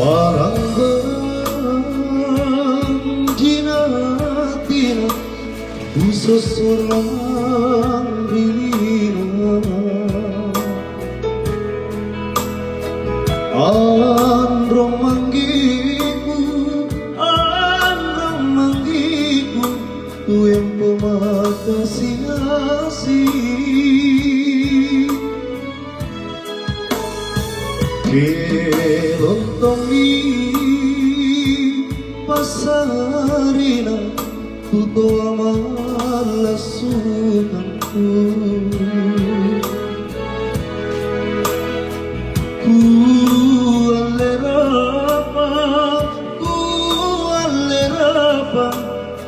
barang-barang jinatina khusus orang rina androng manggiku tu yang pemakasih kelontong di pasarina tuto amalas sukanku ku alerapa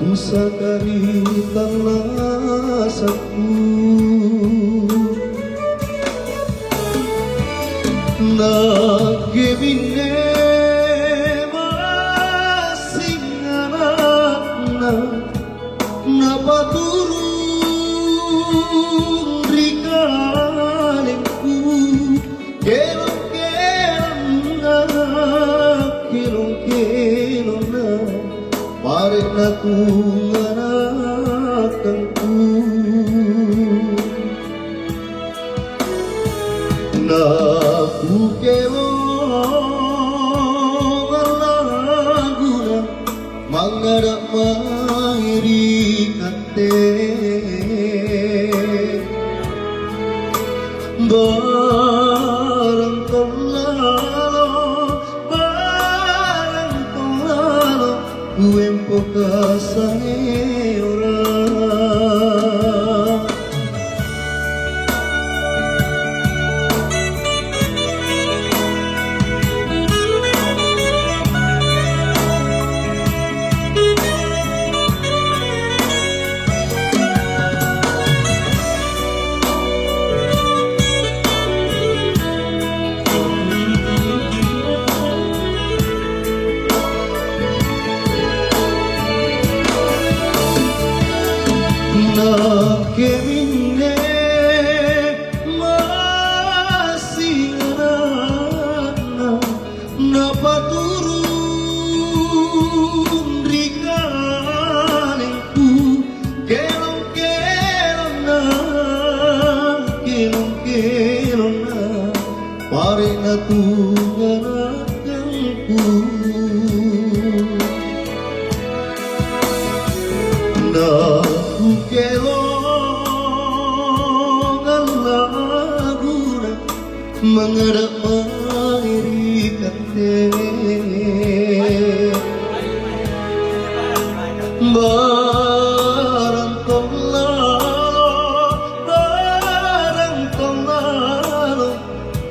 ku sakari tanlasaku nagibine masing anak napaturung rikalengku kelong na parik na tunganakangku na kukelong alaguna mangadak mahirikate barang tolalo kuempo kasane orang nakemine masih anak napaturun rikalengku kelong na pare na tunganakangku na kukelong alaguna mangadak mahirikate barang tolalo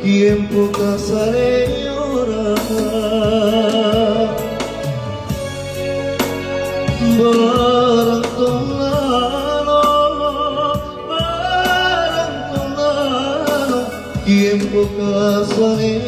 tiempo kasare orang barang tolalo tiempo kasare